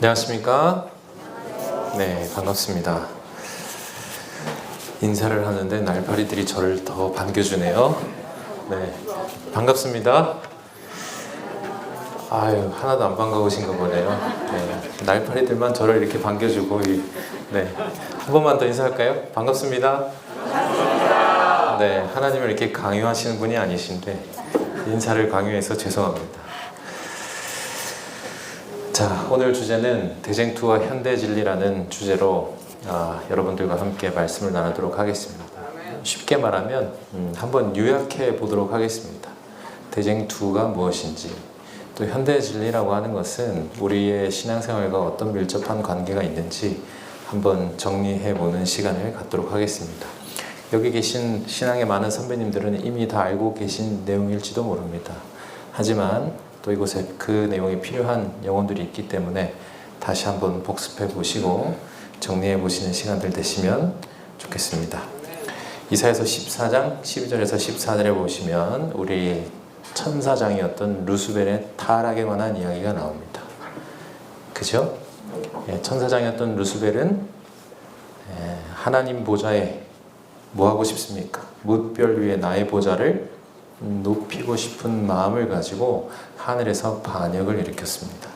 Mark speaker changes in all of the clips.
Speaker 1: 안녕하십니까? 네, 반갑습니다. 인사를 하는데 날파리들이 저를 더 반겨주네요. 네, 반갑습니다. 아유, 하나도 안 반가우신 거 보네요. 네, 날파리들만 저를 이렇게 반겨주고, 네, 한 번만 더 인사할까요? 반갑습니다. 네, 하나님을 이렇게 강요하시는 분이 아니신데 인사를 강요해서 죄송합니다. 자, 오늘 주제는 대쟁투와 현대진리라는 주제로 여러분들과 함께 말씀을 나누도록 하겠습니다. 쉽게 말하면 한번 요약해 보도록 하겠습니다. 대쟁투가 무엇인지, 또 현대진리라고 하는 것은 우리의 신앙생활과 어떤 밀접한 관계가 있는지 한번 정리해 보는 시간을 갖도록 하겠습니다. 여기 계신 신앙의 많은 선배님들은 이미 다 알고 계신 내용일지도 모릅니다. 하지만 또 이곳에 그 내용이 필요한 영혼들이 있기 때문에 다시 한번 복습해 보시고 정리해 보시는 시간들 되시면 좋겠습니다. 이사야서 14장 12절에서 14절에 보시면 우리 천사장이었던 루스벨의 타락에 관한 이야기가 나옵니다. 그죠? 천사장이었던 루스벨은 하나님 보좌에 뭐 하고 싶습니까? 무별 위에 나의 보좌를 높이고 싶은 마음을 가지고 하늘에서 반역을 일으켰습니다.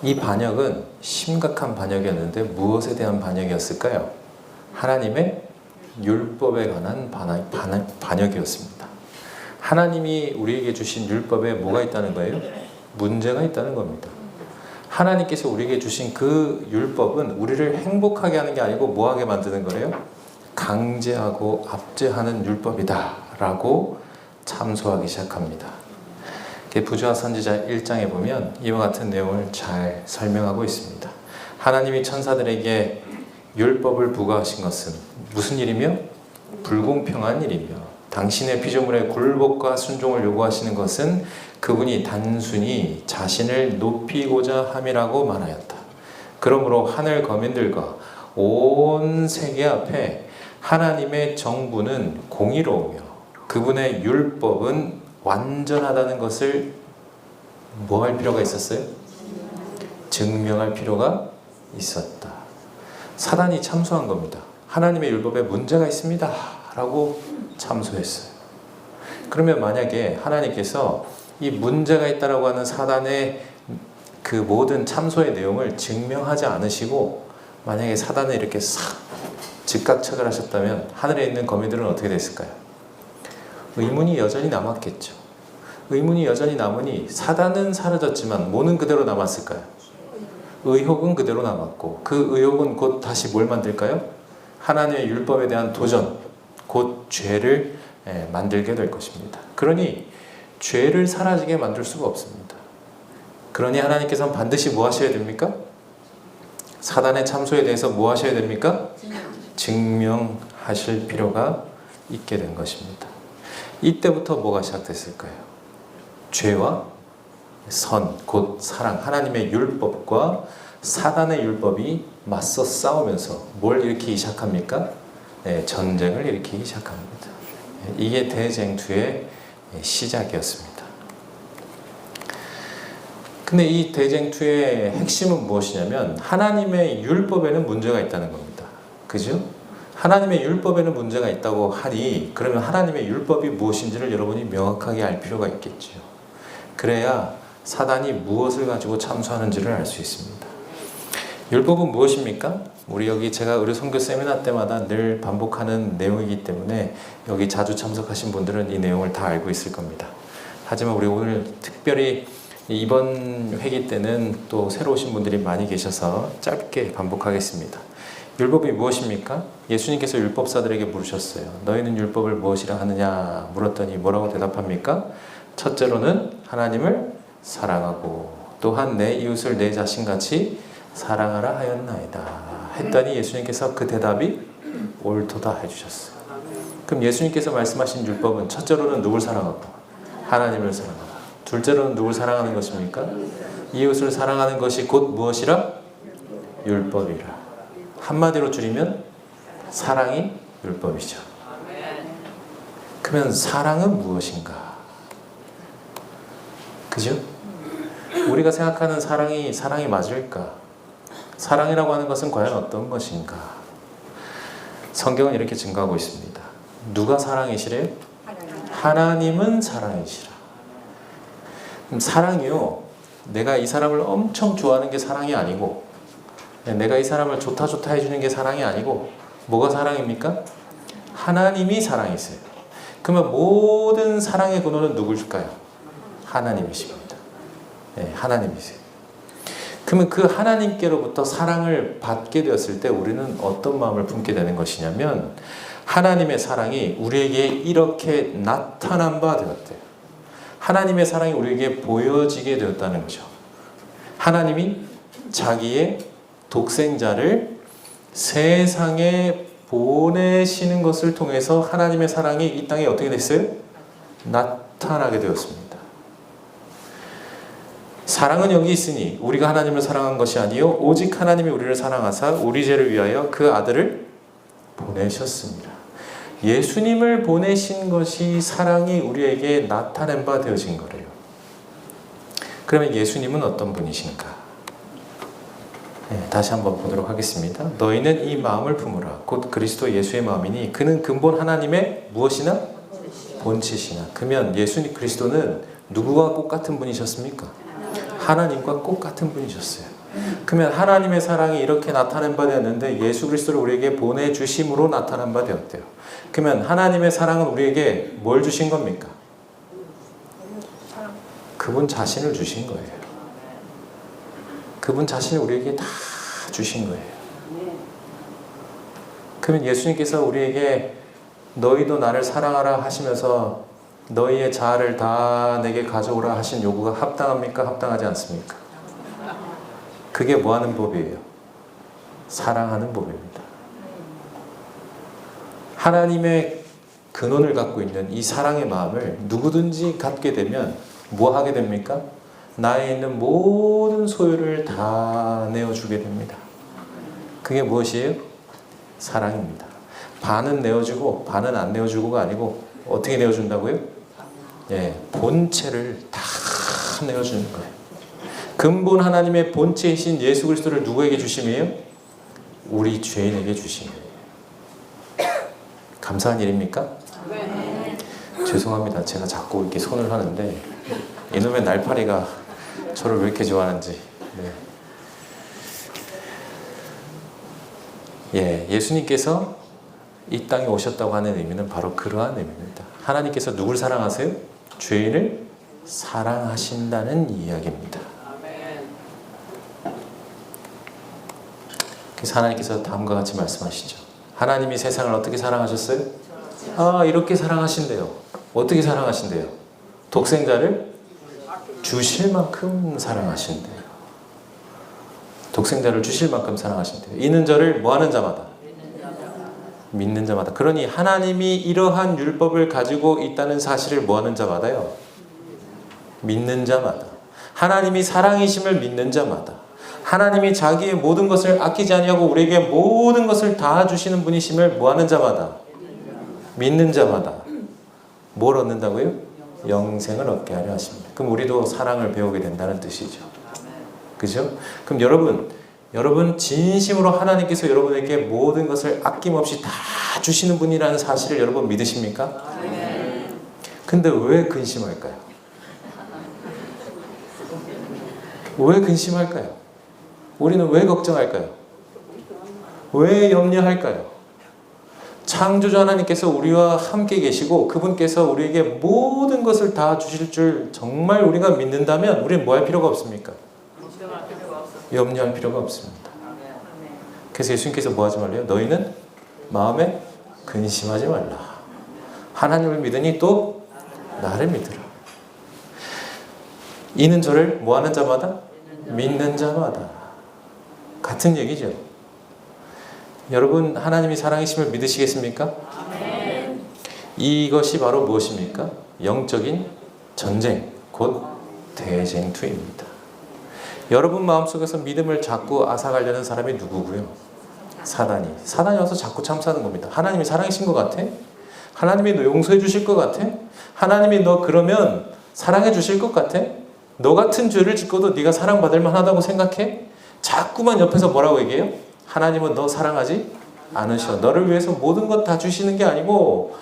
Speaker 1: 이 반역은 심각한 반역이었는데 무엇에 대한 반역이었을까요? 하나님의 율법에 관한 반역이었습니다. 하나님이 우리에게 주신 율법에 뭐가 있다는 거예요? 문제가 있다는 겁니다. 하나님께서 우리에게 주신 그 율법은 우리를 행복하게 하는 게 아니고 뭐하게 만드는 거래요? 강제하고 압제하는 율법이다 라고 참소하기 시작합니다. 부조와 선지자 1장에 보면 이와 같은 내용을 잘 설명하고 있습니다. 하나님이 천사들에게 율법을 부과하신 것은 무슨 일이며? 불공평한 일이며, 당신의 피조물의 굴복과 순종을 요구하시는 것은 그분이 단순히 자신을 높이고자 함이라고 말하였다. 그러므로 하늘 거민들과 온 세계 앞에 하나님의 정부는 공의로우며 그분의 율법은 완전하다는 것을 뭐 할 필요가 있었어요? 증명할 필요가 있었다. 사단이 참소한 겁니다. 하나님의 율법에 문제가 있습니다 라고 참소했어요. 그러면 만약에 하나님께서 이 문제가 있다라고 하는 사단의 그 모든 참소의 내용을 증명하지 않으시고 만약에 사단을 이렇게 싹 즉각착을 하셨다면 하늘에 있는 거미들은 어떻게 됐을까요? 의문이 여전히 남았겠죠. 의문이 여전히 남으니 사단은 사라졌지만 뭐는 그대로 남았을까요? 의혹은 그대로 남았고 그 의혹은 곧 다시 뭘 만들까요? 하나님의 율법에 대한 도전, 곧 죄를 만들게 될 것입니다. 그러니 죄를 사라지게 만들 수가 없습니다. 그러니 하나님께서는 반드시 뭐 하셔야 됩니까? 사단의 참소에 대해서 뭐 하셔야 됩니까? 증명하실 필요가 있게 된 것입니다. 이때부터 뭐가 시작됐을까요? 죄와 선, 곧 사랑, 하나님의 율법과 사단의 율법이 맞서 싸우면서 뭘 일으키기 시작합니까? 전쟁을 일으키기 시작합니다. 이게 대쟁투의 시작이었습니다. 근데 이 대쟁투의 핵심은 무엇이냐면 하나님의 율법에는 문제가 있다는 겁니다. 그죠? 하나님의 율법에는 문제가 있다고 하니 그러면 하나님의 율법이 무엇인지를 여러분이 명확하게 알 필요가 있겠죠. 그래야 사단이 무엇을 가지고 참소하는지를 알 수 있습니다. 율법은 무엇입니까? 우리 여기 제가 의료 선교 세미나 때마다 늘 반복하는 내용이기 때문에 여기 자주 참석하신 분들은 이 내용을 다 알고 있을 겁니다. 하지만 우리 오늘 특별히 이번 회기 때는 또 새로 오신 분들이 많이 계셔서 짧게 반복하겠습니다. 율법이 무엇입니까? 예수님께서 율법사들에게 물으셨어요. 너희는 율법을 무엇이라 하느냐 물었더니 뭐라고 대답합니까? 첫째로는 하나님을 사랑하고 또한 내 이웃을 내 자신같이 사랑하라 하였나이다 했더니 예수님께서 그 대답이 옳도다 해주셨어요. 그럼 예수님께서 말씀하신 율법은 첫째로는 누굴 사랑하고? 하나님을 사랑하라. 둘째로는 누굴 사랑하는 것입니까? 이웃을 사랑하는 것이 곧 무엇이라? 율법이라. 한마디로 줄이면 사랑이 율법이죠. 그러면 사랑은 무엇인가? 그죠? 우리가 생각하는 사랑이 맞을까? 사랑이라고 하는 것은 과연 어떤 것인가? 성경은 이렇게 증거하고 있습니다. 누가 사랑이시래요? 하나님은 사랑이시라. 사랑이요, 내가 이 사람을 엄청 좋아하는 게 사랑이 아니고, 내가 이 사람을 좋다 해주는 게 사랑이 아니고, 뭐가 사랑입니까? 하나님이 사랑이세요. 그러면 모든 사랑의 근원은 누굴까요? 하나님이십니다. 네, 하나님이세요. 그러면 그 하나님께로부터 사랑을 받게 되었을 때 우리는 어떤 마음을 품게 되는 것이냐면, 하나님의 사랑이 우리에게 이렇게 나타난 바 되었대요. 하나님의 사랑이 우리에게 보여지게 되었다는 거죠. 하나님이 자기의 독생자를 세상에 보내시는 것을 통해서 하나님의 사랑이 이 땅에 어떻게 됐어요? 나타나게 되었습니다. 사랑은 여기 있으니 우리가 하나님을 사랑한 것이 아니요 오직 하나님이 우리를 사랑하사 우리 죄를 위하여 그 아들을 보내셨습니다. 예수님을 보내신 것이 사랑이 우리에게 나타낸 바 되어진 거래요. 그러면 예수님은 어떤 분이신가? 네, 다시 한번 보도록 하겠습니다. 너희는 이 마음을 품으라. 곧 그리스도 예수의 마음이니 그는 근본 하나님의 무엇이나? 본체시나. 그러면 예수님 그리스도는 누구와 똑같은 분이셨습니까? 하나님과 똑같은 분이셨어요. 그러면 하나님의 사랑이 이렇게 나타낸 바 되었는데 예수 그리스도를 우리에게 보내주심으로 나타난 바 되었대요. 그러면 하나님의 사랑은 우리에게 뭘 주신 겁니까? 그분 자신을 주신 거예요. 그분 자신을 우리에게 다 주신 거예요. 그러면 예수님께서 우리에게 너희도 나를 사랑하라 하시면서 너희의 자아를 다 내게 가져오라 하신 요구가 합당합니까? 합당하지 않습니까? 그게 뭐 하는 법이에요? 사랑하는 법입니다. 하나님의 근원을 갖고 있는 이 사랑의 마음을 누구든지 갖게 되면 뭐 하게 됩니까? 나에 있는 모든 소유를 다 내어주게 됩니다. 그게 무엇이에요? 사랑입니다. 반은 내어주고 반은 안 내어주고가 아니고 어떻게 내어준다고요? 예, 본체를 다 내어주는 거예요. 근본 하나님의 본체이신 예수 그리스도를 누구에게 주심이에요? 우리 죄인에게 주심이에요. 감사한 일입니까? 네. 죄송합니다. 제가 자꾸 이렇게 손을 하는데 이놈의 날파리가 저를 왜 이렇게 좋아하는지. 네. 예, 예수님께서 이 땅에 오셨다고 하는 의미는 바로 그러한 의미입니다. 하나님께서 누굴 사랑하세요? 죄인을 사랑하신다는 이야기입니다. 그래서 하나님께서 다음과 같이 말씀하시죠. 하나님이 세상을 어떻게 사랑하셨어요? 이렇게 사랑하신대요. 어떻게 사랑하신대요? 독생자를 주실 만큼 사랑하신대요. 독생자를 주실 만큼 사랑하신대요. 이는 저를 뭐하는 자마다? 믿는 자마다. 그러니 하나님이 이러한 율법을 가지고 있다는 사실을 뭐하는 자마다요? 믿는 자마다. 하나님이 사랑이심을 믿는 자마다. 하나님이 자기의 모든 것을 아끼지 아니하고 우리에게 모든 것을 다 주시는 분이심을 뭐하는 자마다? 믿는 자마다. 뭘 얻는다고요? 영생을 얻게 하려 하십니다. 그럼 우리도 사랑을 배우게 된다는 뜻이죠. 그죠? 그럼 여러분 진심으로 하나님께서 여러분에게 모든 것을 아낌없이 다 주시는 분이라는 사실을 여러분 믿으십니까? 근데 왜 근심할까요? 왜 근심할까요? 우리는 왜 걱정할까요? 왜 염려할까요? 창조주 하나님께서 우리와 함께 계시고 그분께서 우리에게 모든 것을 다 주실 줄 정말 우리가 믿는다면 우리는 뭐 할 필요가 없습니까? 염려할 필요가 없습니다. 그래서 예수님께서 뭐 하지 말래요? 너희는 마음에 근심하지 말라. 하나님을 믿으니 또 나를 믿으라. 이는 저를 뭐 하는 자마다? 믿는 자마다. 같은 얘기죠. 여러분 하나님이 사랑이심을 믿으시겠습니까? 아멘. 이것이 바로 무엇입니까? 영적인 전쟁, 곧 대쟁투입니다. 여러분 마음속에서 믿음을 자꾸 앗아가려는 사람이 누구고요? 사단이 와서 자꾸 참사하는 겁니다. 하나님이 사랑이신 것 같아? 하나님이 너 용서해 주실 것 같아? 하나님이 너 그러면 사랑해 주실 것 같아? 너 같은 죄를 짓고도 네가 사랑받을 만하다고 생각해? 자꾸만 옆에서 뭐라고 얘기해요? 하나님은 너 사랑하지 않으셔. 너를 위해서 모든 것 다 주시는 게 아니고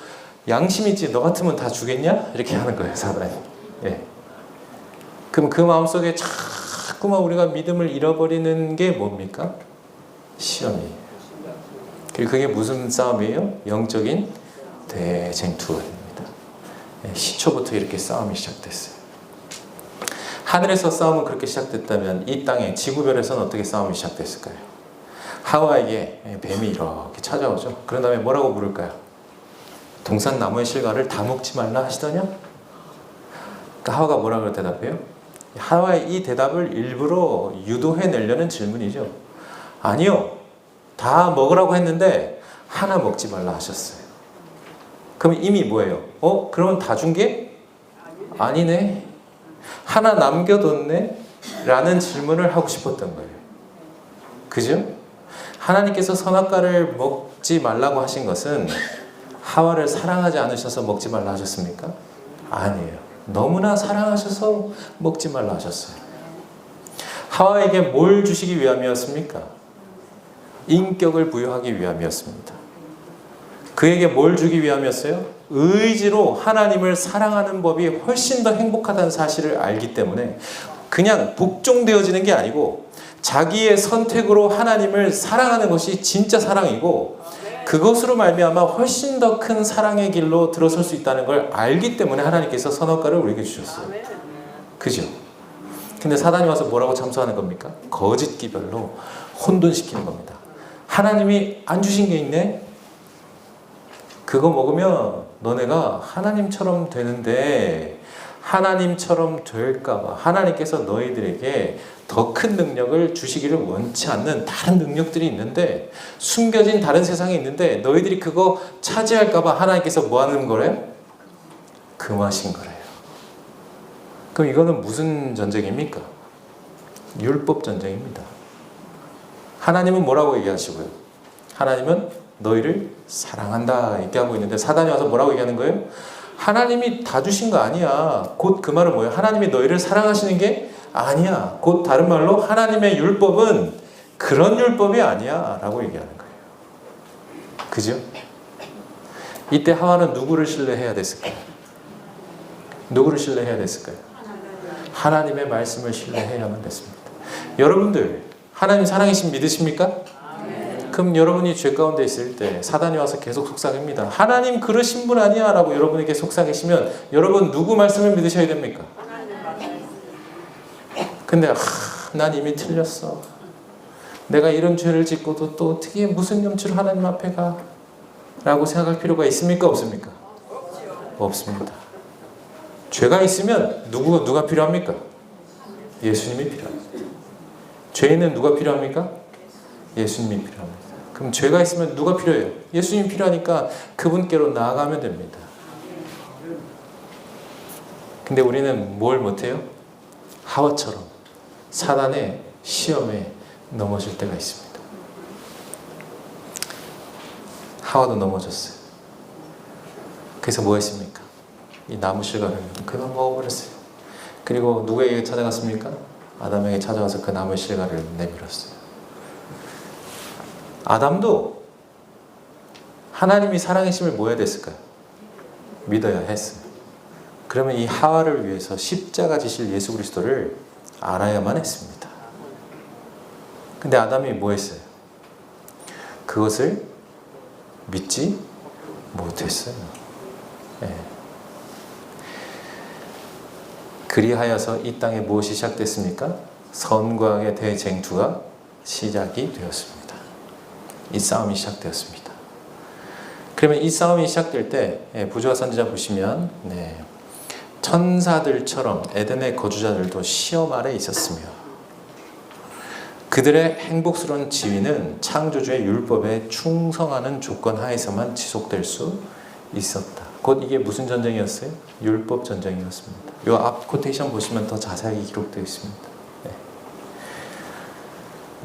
Speaker 1: 양심 있지? 너 같으면 다 주겠냐? 이렇게 하는 거예요, 사단이. 예. 그럼 그 마음속에 자꾸만 우리가 믿음을 잃어버리는 게 뭡니까? 시험이에요. 그게 무슨 싸움이에요? 영적인 대쟁투가 됩니다. 시초부터 이렇게 싸움이 시작됐어요. 하늘에서 싸움은 그렇게 시작됐다면 이 땅에 지구별에서는 어떻게 싸움이 시작됐을까요? 하와에게 뱀이 이렇게 찾아오죠. 그런 다음에 뭐라고 물을까요? 동산 나무의 실과를 다 먹지 말라 하시더냐? 그러니까 하와가 뭐라고 대답해요? 하와의 이 대답을 일부러 유도해내려는 질문이죠. 아니요. 다 먹으라고 했는데 하나 먹지 말라 하셨어요. 그럼 이미 뭐예요? 그러면 다 준 게? 아니네. 하나 남겨뒀네? 라는 질문을 하고 싶었던 거예요. 그죠? 하나님께서 선악과를 먹지 말라고 하신 것은 하와를 사랑하지 않으셔서 먹지 말라 하셨습니까? 아니에요. 너무나 사랑하셔서 먹지 말라 하셨어요. 하와에게 뭘 주시기 위함이었습니까? 인격을 부여하기 위함이었습니다. 그에게 뭘 주기 위함이었어요? 의지로 하나님을 사랑하는 법이 훨씬 더 행복하다는 사실을 알기 때문에 그냥 복종되어지는 게 아니고 자기의 선택으로 하나님을 사랑하는 것이 진짜 사랑이고 그것으로 말미암아 훨씬 더 큰 사랑의 길로 들어설 수 있다는 걸 알기 때문에 하나님께서 선악과를 우리에게 주셨어요. 그죠? 근데 사단이 와서 뭐라고 참소하는 겁니까? 거짓 기별로 혼돈시키는 겁니다. 하나님이 안 주신 게 있네? 그거 먹으면 너네가 하나님처럼 되는데 하나님처럼 될까봐 하나님께서 너희들에게 더 큰 능력을 주시기를 원치 않는 다른 능력들이 있는데 숨겨진 다른 세상이 있는데 너희들이 그거 차지할까봐 하나님께서 뭐 하는 거래요? 금하신 거래요. 그럼 이거는 무슨 전쟁입니까? 율법 전쟁입니다. 하나님은 뭐라고 얘기하시고요? 하나님은 너희를 사랑한다 이렇게 하고 있는데 사단이 와서 뭐라고 얘기하는 거예요? 하나님이 다 주신 거 아니야. 곧 그 말은 뭐예요? 하나님이 너희를 사랑하시는 게 아니야. 곧 다른 말로 하나님의 율법은 그런 율법이 아니야 라고 얘기하는 거예요. 그죠? 이때 하와는 누구를 신뢰해야 됐을까요? 누구를 신뢰해야 됐을까요? 하나님의 말씀을 신뢰해야만 됐습니다. 여러분들 하나님 살아계신 믿으십니까? 그럼 여러분이 죄 가운데 있을 때 사단이 와서 계속 속삭입니다. 하나님 그러신 분 아니야 라고 여러분에게 속삭이시면 여러분 누구 말씀을 믿으셔야 됩니까? 근데 난 이미 틀렸어. 내가 이런 죄를 짓고도 또 어떻게 무슨 염치로 하나님 앞에 가? 라고 생각할 필요가 있습니까? 없습니까? 없습니다. 죄가 있으면 누가 필요합니까? 예수님이 필요합니다. 죄인은 누가 필요합니까? 예수님이 필요합니다. 그럼 죄가 있으면 누가 필요해요? 예수님이 필요하니까 그분께로 나아가면 됩니다. 근데 우리는 뭘 못해요? 하와처럼 사단의 시험에 넘어질 때가 있습니다. 하와도 넘어졌어요. 그래서 뭐 했습니까? 이 나무 실과를 그만 먹어버렸어요. 그리고 누구에게 찾아갔습니까? 아담에게 찾아와서 그 나무 실과를 내밀었어요. 아담도 하나님이 살아계심을 뭐 해야 됐을까요? 믿어야 했어요. 그러면 이 하와를 위해서 십자가 지실 예수 그리스도를 알아야만 했습니다. 근데 아담이 뭐 했어요? 그것을 믿지 못했어요. 네. 그리하여서 이 땅에 무엇이 시작됐습니까? 선과 악의 대쟁투가 시작이 되었습니다. 이 싸움이 시작되었습니다. 그러면 이 싸움이 시작될 때 부조와 선지자 보시면 천사들처럼 에덴의 거주자들도 시험 아래 있었으며 그들의 행복스러운 지위는 창조주의 율법에 충성하는 조건 하에서만 지속될 수 있었다. 곧 이게 무슨 전쟁이었어요? 율법 전쟁이었습니다. 이 앞 코테이션 보시면 더 자세하게 기록되어 있습니다.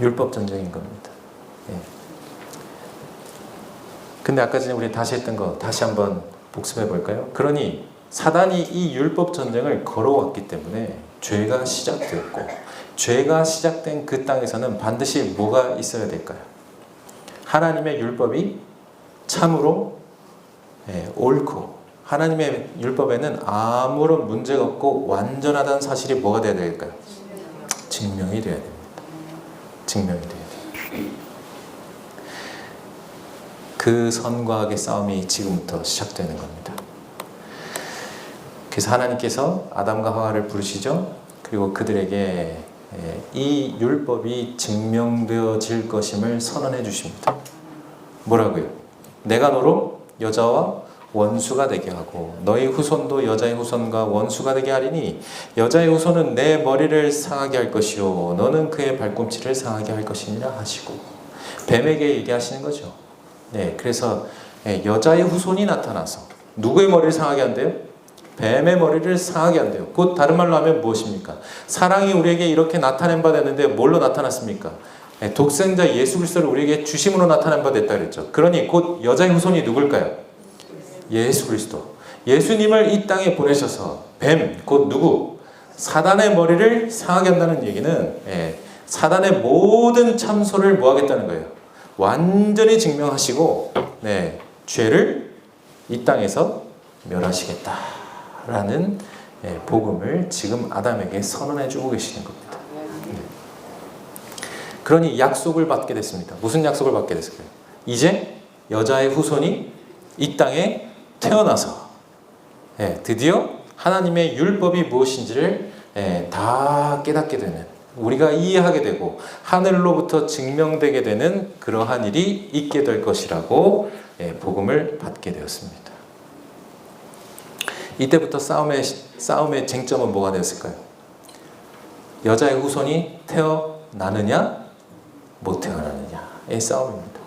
Speaker 1: 율법 전쟁인 겁니다. 근데 아까 전에 우리 다시 했던 거 다시 한번 복습해 볼까요? 그러니 사단이 이 율법 전쟁을 걸어왔기 때문에 죄가 시작되었고, 죄가 시작된 그 땅에서는 반드시 뭐가 있어야 될까요? 하나님의 율법이 참으로 옳고, 하나님의 율법에는 아무런 문제가 없고 완전하다는 사실이 뭐가 돼야 될까요? 증명이 돼야 됩니다. 증명이 돼야 돼요. 그 선과 악의 싸움이 지금부터 시작되는 겁니다. 그래서 하나님께서 아담과 하와를 부르시죠. 그리고 그들에게 이 율법이 증명되어질 것임을 선언해 주십니다. 뭐라고요? 내가 너로 여자와 원수가 되게 하고 너희 후손도 여자의 후손과 원수가 되게 하리니 여자의 후손은 내 머리를 상하게 할 것이요 너는 그의 발꿈치를 상하게 할 것이니라 하시고, 뱀에게 얘기하시는 거죠. 네, 그래서 여자의 후손이 나타나서 누구의 머리를 상하게 한대요? 뱀의 머리를 상하게 한대요. 곧 다른 말로 하면 무엇입니까? 사랑이 우리에게 이렇게 나타낸 바 됐는데 뭘로 나타났습니까? 독생자 예수 그리스도를 우리에게 주심으로 나타낸 바 됐다 그랬죠. 그러니 곧 여자의 후손이 누굴까요? 예수 그리스도. 예수님을 이 땅에 보내셔서 뱀, 곧 누구? 사단의 머리를 상하게 한다는 얘기는 사단의 모든 참소를 뭐 하겠다는 거예요? 완전히 증명하시고 죄를 이 땅에서 멸하시겠다라는 복음을 지금 아담에게 선언해 주고 계시는 겁니다. 그러니 약속을 받게 됐습니다. 무슨 약속을 받게 됐을까요? 이제 여자의 후손이 이 땅에 태어나서 드디어 하나님의 율법이 무엇인지를 다 깨닫게 되는, 우리가 이해하게 되고 하늘로부터 증명되게 되는 그러한 일이 있게 될 것이라고 복음을 받게 되었습니다. 이때부터 싸움의 쟁점은 뭐가 되었을까요? 여자의 후손이 태어나느냐 못 태어나느냐의 싸움입니다.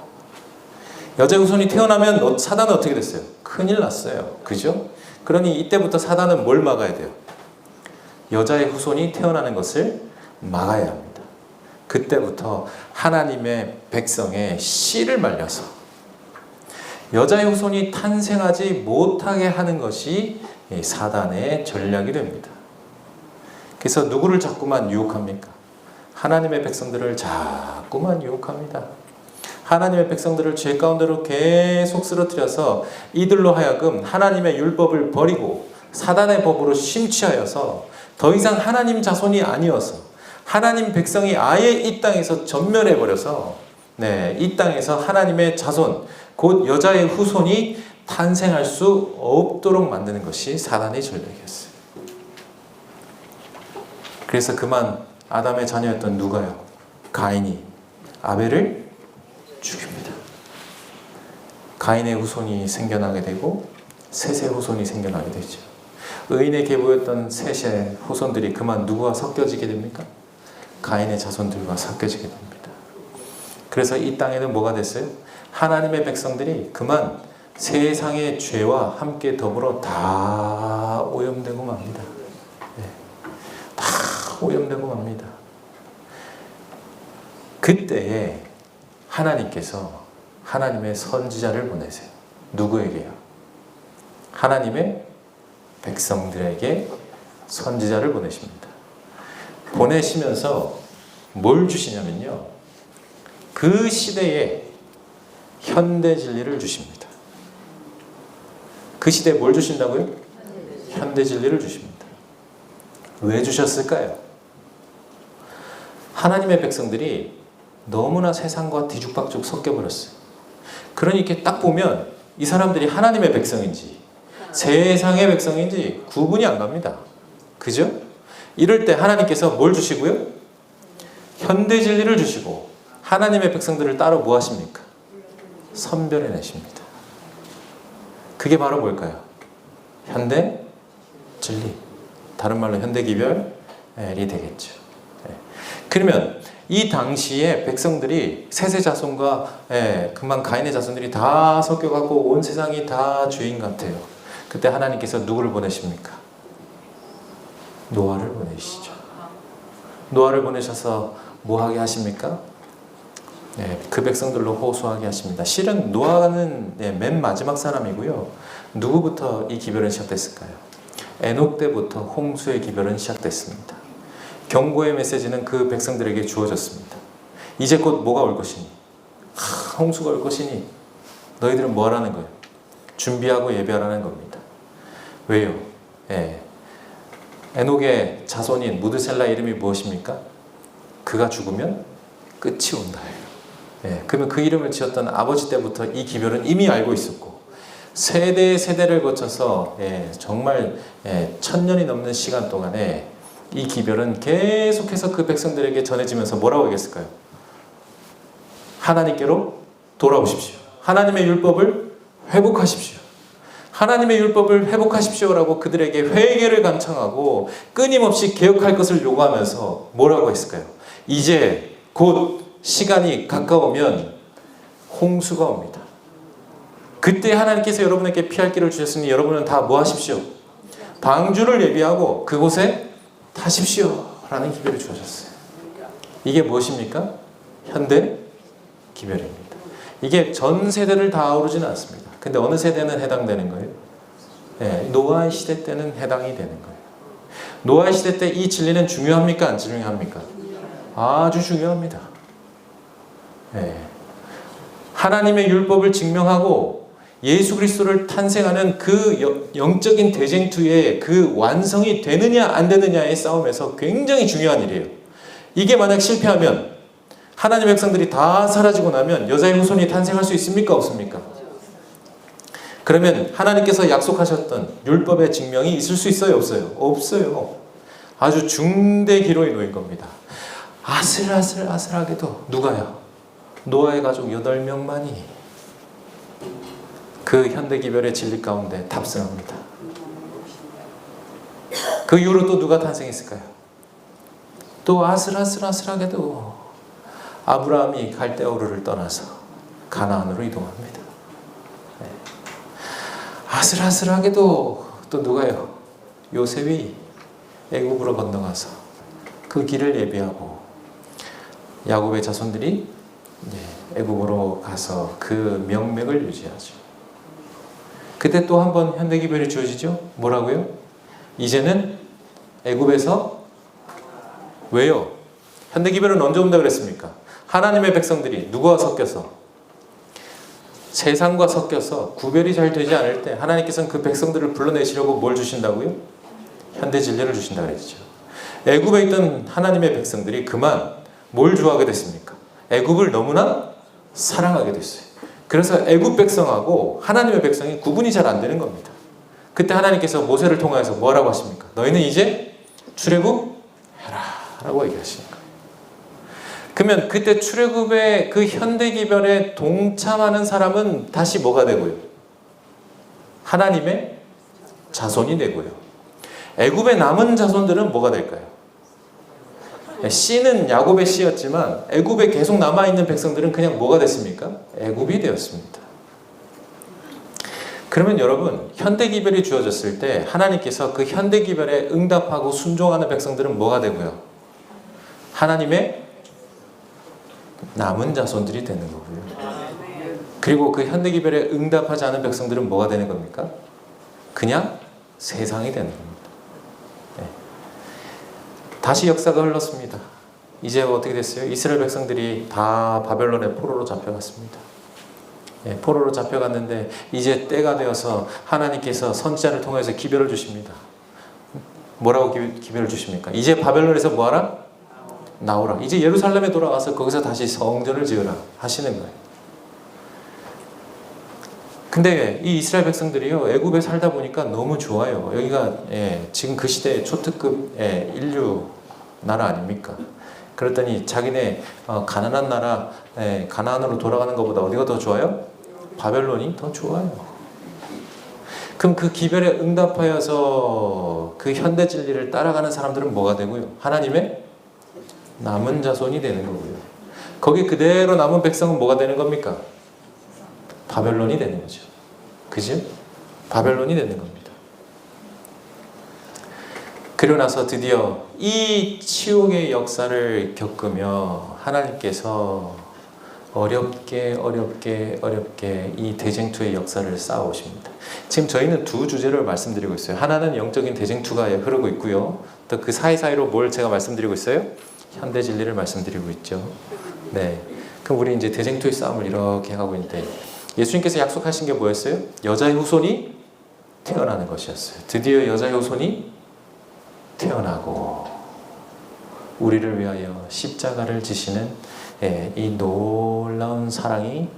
Speaker 1: 여자의 후손이 태어나면 사단은 어떻게 됐어요? 큰일 났어요. 그죠? 그러니 이때부터 사단은 뭘 막아야 돼요? 여자의 후손이 태어나는 것을 막아야 합니다. 그때부터 하나님의 백성의 씨를 말려서 여자의 후손이 탄생하지 못하게 하는 것이 사단의 전략이 됩니다. 그래서 누구를 자꾸만 유혹합니까? 하나님의 백성들을 자꾸만 유혹합니다. 하나님의 백성들을 죄 가운데로 계속 쓰러뜨려서 이들로 하여금 하나님의 율법을 버리고 사단의 법으로 심취하여서 더 이상 하나님 자손이 아니어서 하나님 백성이 아예 이 땅에서 전멸해버려서 이 땅에서 하나님의 자손, 곧 여자의 후손이 탄생할 수 없도록 만드는 것이 사단의 전략이었어요. 그래서 그만 아담의 자녀였던 누가요? 가인이 아벨을 죽입니다. 가인의 후손이 생겨나게 되고 셋의 후손이 생겨나게 되죠. 의인의 계보였던 셋의 후손들이 그만 누구와 섞여지게 됩니까? 가인의 자손들과 섞여지게 됩니다. 그래서 이 땅에는 뭐가 됐어요? 하나님의 백성들이 그만 세상의 죄와 함께 더불어 다 오염되고 맙니다. 다 오염되고 맙니다. 그때에 하나님께서 하나님의 선지자를 보내세요. 누구에게요? 하나님의 백성들에게 선지자를 보내십니다. 보내시면서 뭘 주시냐면요, 그 시대에 현대 진리를 주십니다. 그 시대에 뭘 주신다고요? 현대 진리를 주십니다. 왜 주셨을까요? 하나님의 백성들이 너무나 세상과 뒤죽박죽 섞여버렸어요. 그러니 이렇게 딱 보면 이 사람들이 하나님의 백성인지 세상의 백성인지 구분이 안 갑니다. 그죠? 이럴 때 하나님께서 뭘 주시고요? 현대 진리를 주시고 하나님의 백성들을 따로 뭐 하십니까? 선별해내십니다. 그게 바로 뭘까요? 현대 진리. 다른 말로 현대 기별이 되겠죠. 그러면 이 당시에 백성들이 셋의 자손과 그만 가인의 자손들이 다 섞여갖고 온 세상이 다 죄인 같아요. 그때 하나님께서 누구를 보내십니까? 노아를 보내시죠. 노아를 보내셔서 뭐 하게 하십니까? 그 백성들로 호소하게 하십니다. 실은 노아는 맨 마지막 사람이고요. 누구부터 이 기별은 시작됐을까요? 에녹 때부터 홍수의 기별은 시작됐습니다. 경고의 메시지는 그 백성들에게 주어졌습니다. 이제 곧 뭐가 올 것이니? 홍수가 올 것이니 너희들은 뭐 하라는 거예요? 준비하고 예배하라는 겁니다. 왜요? 에녹의 자손인 무드셀라 이름이 무엇입니까? 그가 죽으면 끝이 온다. 그러면 그 이름을 지었던 아버지 때부터 이 기별은 이미 알고 있었고, 세대를 거쳐서 정말 1000년이 넘는 시간 동안에 이 기별은 계속해서 그 백성들에게 전해지면서 뭐라고 얘기했을까요? 하나님께로 돌아오십시오. 하나님의 율법을 회복하십시오. 하나님의 율법을 회복하십시오라고 그들에게 회개를 간청하고 끊임없이 개혁할 것을 요구하면서 뭐라고 했을까요? 이제 곧 시간이 가까우면 홍수가 옵니다. 그때 하나님께서 여러분에게 피할 길을 주셨으니 여러분은 다 뭐 하십시오? 방주를 예비하고 그곳에 타십시오 라는 기별을 주셨어요. 이게 무엇입니까? 현대 기별입니다. 이게 전 세대를 다 아우르지는 않습니다. 근데 어느 세대는 해당되는 거예요? 노아의 시대 때는 해당이 되는 거예요. 노아의 시대 때 이 진리는 중요합니까? 안 중요합니까? 아주 중요합니다. 하나님의 율법을 증명하고 예수 그리스도를 탄생하는 그 영적인 대쟁투의 그 완성이 되느냐 안 되느냐의 싸움에서 굉장히 중요한 일이에요. 이게 만약 실패하면, 하나님의 백성들이 다 사라지고 나면 여자의 후손이 탄생할 수 있습니까? 없습니까? 그러면 하나님께서 약속하셨던 율법의 증명이 있을 수 있어요? 없어요? 없어요. 아주 중대 기로에 놓인 겁니다. 아슬아슬하게도 누가요? 노아의 가족 8명만이 그 현대기별의 진리 가운데 탑승합니다. 그 이후로 또 누가 탄생했을까요? 또 아슬아슬하게도 아브라함이 갈대아우르를 떠나서 가나안으로 이동합니다. 아슬아슬하게도 또 누가요? 요셉이 애굽으로 건너가서 그 길을 예비하고 야곱의 자손들이 애굽으로 가서 그 명맥을 유지하죠. 그때 또 한 번 현대기별이 주어지죠. 뭐라고요? 이제는 애굽에서 왜요? 현대기별은 언제 온다 그랬습니까? 하나님의 백성들이 누구와 섞여서, 세상과 섞여서 구별이 잘 되지 않을 때 하나님께서는 그 백성들을 불러내시려고 뭘 주신다고요? 현대 진리를 주신다 그랬죠. 애굽에 있던 하나님의 백성들이 그만 뭘 좋아하게 됐습니까? 애굽을 너무나 사랑하게 됐어요. 그래서 애굽 백성하고 하나님의 백성이 구분이 잘 안 되는 겁니다. 그때 하나님께서 모세를 통하여서 뭐라고 하십니까? 너희는 이제 출애굽해라 라고 얘기하시는 거예요. 그러면 그때 출애굽의 그 현대기별에 동참하는 사람은 다시 뭐가 되고요? 하나님의 자손이 되고요. 애굽의 남은 자손들은 뭐가 될까요? 씨는 야곱의 씨였지만 애굽에 계속 남아있는 백성들은 그냥 뭐가 됐습니까? 애굽이 되었습니다. 그러면 여러분, 현대기별이 주어졌을 때 하나님께서 그 현대기별에 응답하고 순종하는 백성들은 뭐가 되고요? 하나님의 남은 자손들이 되는 거고요. 그리고 그 현대기별에 응답하지 않은 백성들은 뭐가 되는 겁니까? 그냥 세상이 되는 겁니다. 다시 역사가 흘렀습니다. 이제 어떻게 됐어요? 이스라엘 백성들이 다 바벨론의 포로로 잡혀갔습니다. 포로로 잡혀갔는데 이제 때가 되어서 하나님께서 선지자를 통해서 기별을 주십니다. 뭐라고 기별을 주십니까? 이제 바벨론에서 뭐하라? 나오라. 이제 예루살렘에 돌아와서 거기서 다시 성전을 지으라 하시는 거예요. 근데 이 이스라엘 백성들이요, 애굽에 살다 보니까 너무 좋아요. 여기가 지금 그 시대의 초특급 인류 나라 아닙니까? 그랬더니 자기네 가난한 나라, 가나안으로 돌아가는 것보다 어디가 더 좋아요? 바벨론이 더 좋아요. 그럼 그 기별에 응답하여서 그 현대 진리를 따라가는 사람들은 뭐가 되고요? 하나님의 남은 자손이 되는 거고요. 거기 그대로 남은 백성은 뭐가 되는 겁니까? 바벨론이 되는 거죠. 그죠? 바벨론이 되는 겁니다. 그리고 나서 드디어 이 치욕의 역사를 겪으며 하나님께서 어렵게 이 대쟁투의 역사를 쌓아오십니다. 지금 저희는 두 주제를 말씀드리고 있어요. 하나는 영적인 대쟁투가 흐르고 있고요. 또 그 사이사이로 뭘 제가 말씀드리고 있어요? 현대 진리를 말씀드리고 있죠. 네. 그럼 우리 이제 대쟁투의 싸움을 이렇게 하고 있는데 예수님께서 약속하신 게 뭐였어요? 여자의 후손이 태어나는 것이었어요. 드디어 여자의 후손이 태어나고 우리를 위하여 십자가를 지시는 이 놀라운 사랑이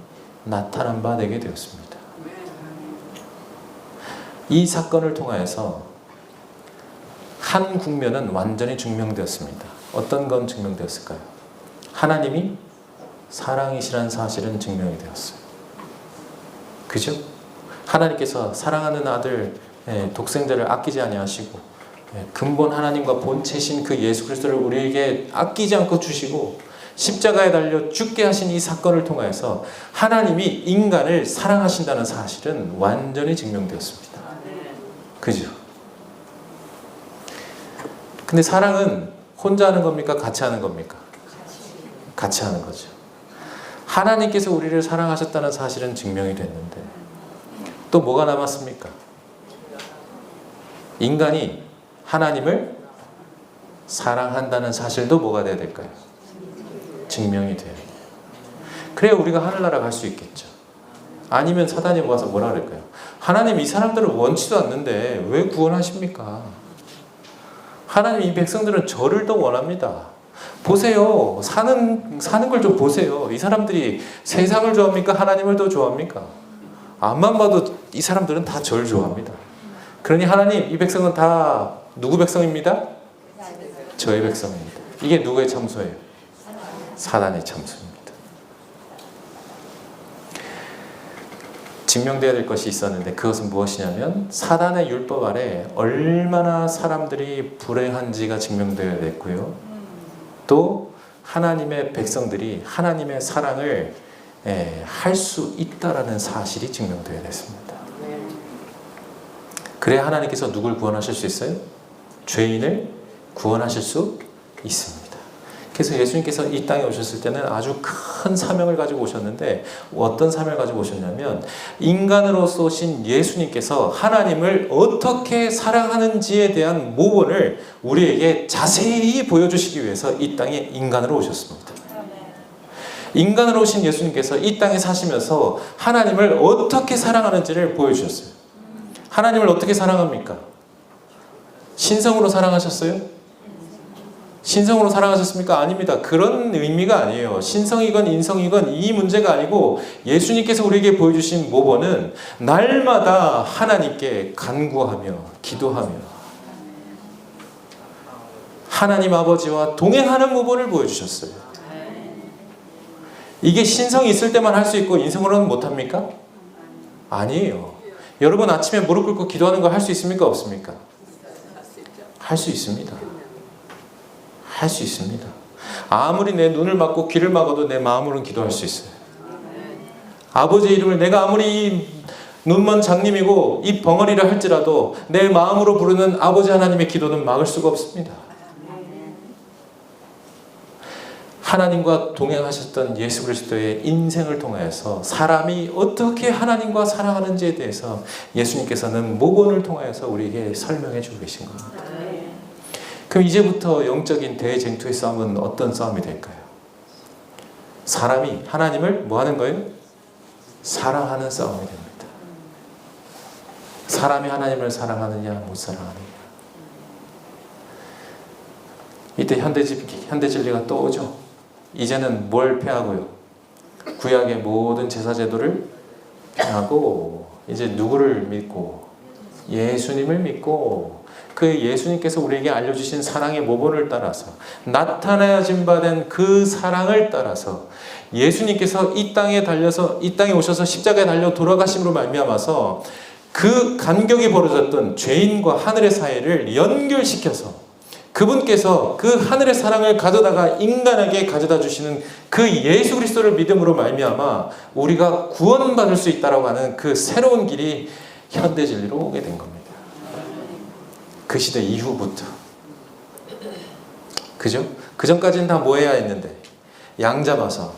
Speaker 1: 나타난 바 되게 되었습니다. 이 사건을 통하여서 한 국면은 완전히 증명되었습니다. 어떤 건 증명되었을까요? 하나님이 사랑이시라는 사실은 증명이 되었어요. 그죠? 하나님께서 사랑하는 아들 독생자를 아끼지 아니하시고 근본 하나님과 본체신 그 예수 그리스도를 우리에게 아끼지 않고 주시고 십자가에 달려 죽게 하신 이 사건을 통하여서 하나님이 인간을 사랑하신다는 사실은 완전히 증명되었습니다. 그죠? 근데 사랑은 혼자 하는 겁니까? 같이 하는 겁니까? 같이 하는 거죠. 하나님께서 우리를 사랑하셨다는 사실은 증명이 됐는데 또 뭐가 남았습니까? 인간이 하나님을 사랑한다는 사실도 뭐가 돼야 될까요? 증명이 돼요. 그래야 우리가 하늘나라 갈 수 있겠죠. 아니면 사단이 와서 뭐라 그럴까요? 하나님 이 사람들을 원치도 않는데 왜 구원하십니까? 하나님 이 백성들은 저를 더 원합니다. 보세요. 사는 걸 좀 보세요. 이 사람들이 세상을 좋아합니까? 하나님을 더 좋아합니까? 앞만 봐도 이 사람들은 다 저를 좋아합니다. 그러니 하나님 이 백성은 다 누구 백성입니다? 저의 백성입니다. 이게 누구의 참소예요? 사단의 참소입니다. 증명되어야 될 것이 있었는데 그것은 무엇이냐면 사단의 율법 아래 얼마나 사람들이 불행한지가 증명되어야 됐고요. 또 하나님의 백성들이 하나님의 사랑을 할 수 있다라는 사실이 증명되어야 됐습니다. 그래야 하나님께서 누굴 구원하실 수 있어요? 죄인을 구원하실 수 있습니다. 그래서 예수님께서 이 땅에 오셨을 때는 아주 큰 사명을 가지고 오셨는데 어떤 사명을 가지고 오셨냐면 인간으로서 오신 예수님께서 하나님을 어떻게 사랑하는지에 대한 모본을 우리에게 자세히 보여주시기 위해서 이 땅에 인간으로 오셨습니다. 인간으로 오신 예수님께서 이 땅에 사시면서 하나님을 어떻게 사랑하는지를 보여주셨어요. 하나님을 어떻게 사랑합니까? 신성으로 사랑하셨어요? 신성으로 사랑하셨습니까? 아닙니다. 그런 의미가 아니에요. 신성이건 인성이건 이 문제가 아니고 예수님께서 우리에게 보여주신 모범은 날마다 하나님께 간구하며 기도하며 하나님 아버지와 동행하는 모범을 보여주셨어요. 이게 신성이 있을 때만 할 수 있고 인성으로는 못합니까? 아니에요. 여러분 아침에 무릎 꿇고 기도하는 거 할 수 있습니까? 없습니까? 할 수 있습니다. 할 수 있습니다. 아무리 내 눈을 막고 귀를 막아도 내 마음으로는 기도할 수 있어요. 아버지의 이름을 내가 아무리 눈먼 장님이고 입 벙어리를 할지라도 내 마음으로 부르는 아버지 하나님의 기도는 막을 수가 없습니다. 하나님과 동행하셨던 예수 그리스도의 인생을 통하여서 사람이 어떻게 하나님과 사랑하는지에 대해서 예수님께서는 모본을 통하여서 우리에게 설명해 주고 계신 겁니다. 그럼 이제부터 영적인 대쟁투의 싸움은 어떤 싸움이 될까요? 사람이 하나님을 뭐 하는 거예요? 사랑하는 싸움이 됩니다. 사람이 하나님을 사랑하느냐 못 사랑하느냐. 이때 현대 진리가 또 오죠. 이제는 뭘 폐하고요? 구약의 모든 제사 제도를 폐하고 이제 누구를 믿고 예수님을 믿고 그 예수님께서 우리에게 알려주신 사랑의 모본을 따라서 나타내진 바 된 그 사랑을 따라서 예수님께서 이 땅에 오셔서 십자가에 달려 돌아가심으로 말미암아서 그 간격이 벌어졌던 죄인과 하늘의 사이를 연결시켜서 그분께서 그 하늘의 사랑을 가져다가 인간에게 가져다 주시는 그 예수 그리스도를 믿음으로 말미암아 우리가 구원받을 수 있다라고 하는 그 새로운 길이 현대 진리로 오게 된 겁니다. 그 시대 이후부터. 그죠? 그 전까지는 다 뭐 해야 했는데 양 잡아서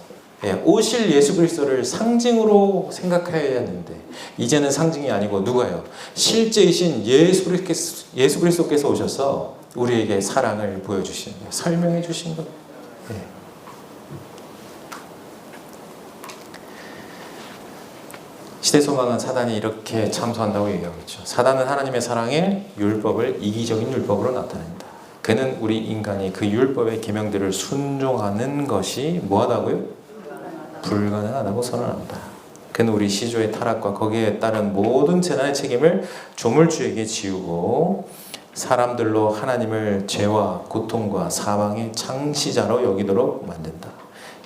Speaker 1: 오실 예수 그리스도를 상징으로 생각해야 하는데 이제는 상징이 아니고 누가요? 실제이신 예수 그리스도께서 오셔서 우리에게 사랑을 보여주시는 거예요. 설명해 주신 거예요. 시대소망은 사단이 이렇게 참소한다고 얘기하고 있죠. 사단은 하나님의 사랑의 율법을 이기적인 율법으로 나타낸다. 그는 우리 인간이 그 율법의 계명들을 순종하는 것이 뭐하다고요? 불가능하다고 선언한다. 그는 우리 시조의 타락과 거기에 따른 모든 재난의 책임을 조물주에게 지우고 사람들로 하나님을 죄와 고통과 사망의 창시자로 여기도록 만든다.